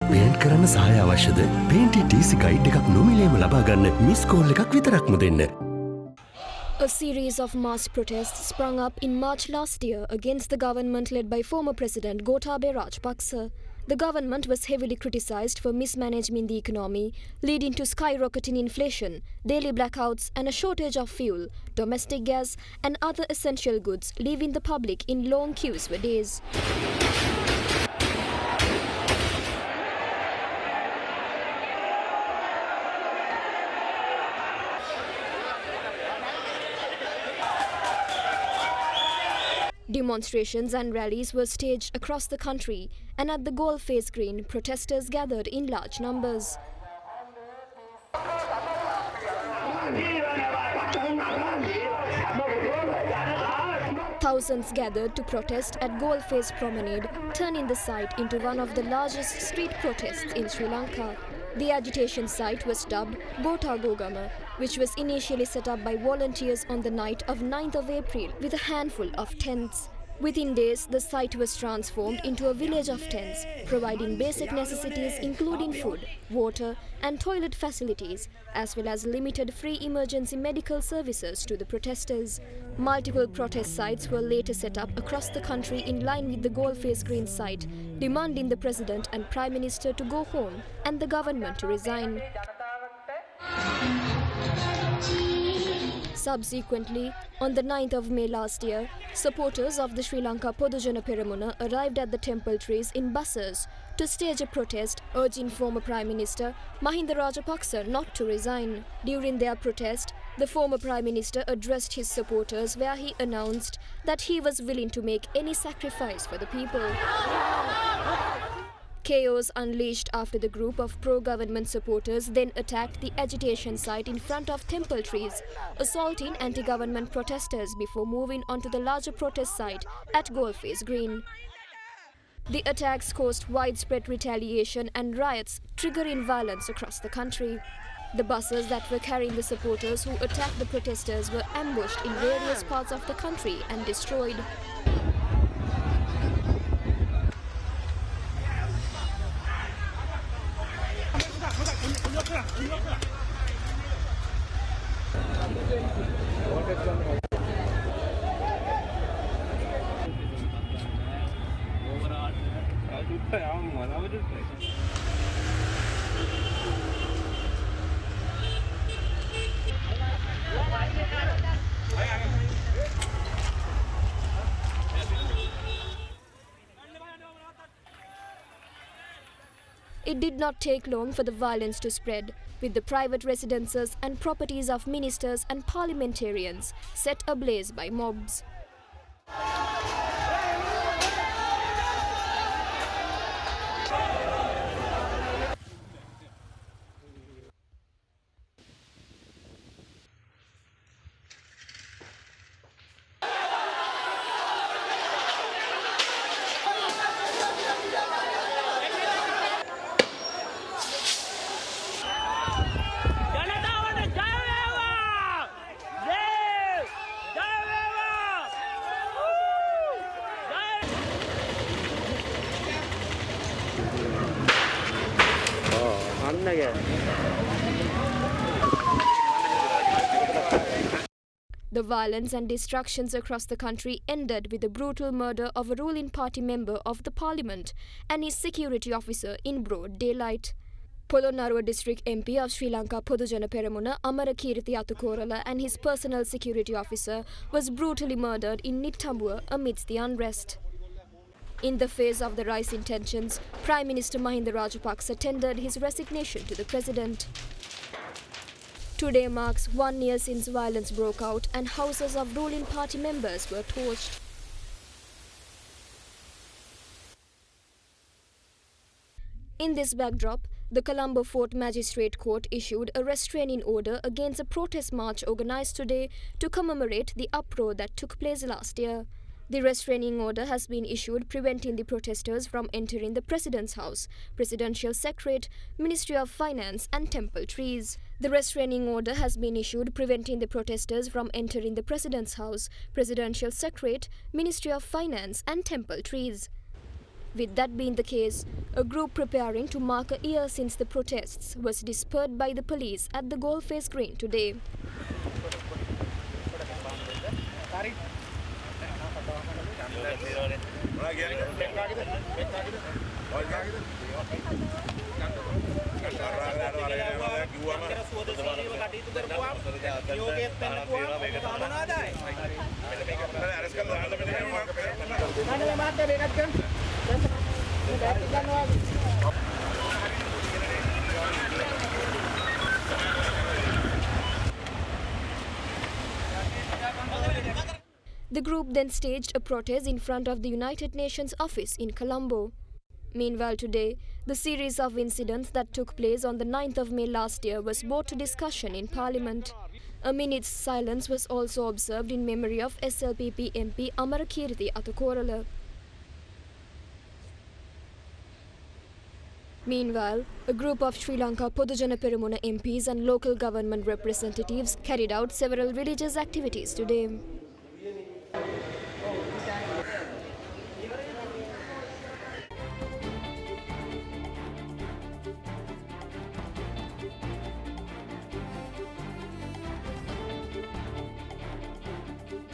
Paint කරන්න සහාය අවශ්‍යද? පේන්ටි TC ගයිඩ් එකක් නොමිලේම ලබා ගන්න මිස් කෝල් එකක් විතරක්ම දෙන්න. A series of mass protests sprung up in March last year against the government led by former President Gotabaya Rajapaksa. The government was heavily criticized for mismanaging the economy, leading to skyrocketing inflation, daily blackouts and a shortage of fuel, domestic gas and other essential goods, leaving the public in long queues for days. Demonstrations and rallies were staged across the country, and at the Goal Face Green, protesters gathered in large numbers. Thousands gathered to protest at Goal Face Promenade, turning the site into one of the largest street protests in Sri Lanka. The agitation site was dubbed Gota Gogama, which was initially set up by volunteers on the night of 9th of April with a handful of tents. Within days, the site was transformed into a village of tents, providing basic necessities including food, water and toilet facilities, as well as limited free emergency medical services to the protesters. Multiple protest sites were later set up across the country in line with the Goal Face Green site, demanding the President and Prime Minister to go home and the government to resign. Subsequently, on the 9th of May last year, supporters of the Sri Lanka Podujana Peramuna arrived at the temple trees in buses to stage a protest urging former Prime Minister Mahinda Rajapaksa not to resign. During their protest, the former Prime Minister addressed his supporters where he announced that he was willing to make any sacrifice for the people. Chaos unleashed after the group of pro-government supporters then attacked the agitation site in front of temple trees, assaulting anti-government protesters before moving onto the larger protest site at Goal Face Green. The attacks caused widespread retaliation and riots, triggering violence across the country. The buses that were carrying the supporters who attacked the protesters were ambushed in various parts of the country and destroyed. It did not take long for the violence to spread, with the private residences and properties of ministers and parliamentarians set ablaze by mobs. The violence and destructions across the country ended with the brutal murder of a ruling party member of the parliament and his security officer in broad daylight. Polonnaruwa district MP of Sri Lanka Podujana Peramuna Amarakirthi Atukorala and his personal security officer was brutally murdered in Nittambuwa amidst the unrest. In the face of the rising tensions, Prime Minister Mahinda Rajapaksa tendered his resignation to the President. Today marks 1 year since violence broke out and houses of ruling party members were torched. In this backdrop, the Colombo Fort Magistrate Court issued a restraining order against a protest march organised today to commemorate the uproar that took place last year. The restraining order has been issued preventing the protesters from entering the President's house, Presidential Secretariat, Ministry of Finance and temple trees. The restraining order has been issued preventing the protesters from entering the President's house, Presidential Secretariat, Ministry of Finance and temple trees. With that being the case, a group preparing to mark a year since the protests was dispersed by the police at the Goldface Green today. The group then staged a protest in front of the United Nations office in Colombo. Meanwhile today, the series of incidents that took place on the 9th of May last year was brought to discussion in Parliament. A minute's silence was also observed in memory of SLPP MP Amarakirti Atakorala. Meanwhile, a group of Sri Lanka Podujana Peramuna MPs and local government representatives carried out several religious activities today.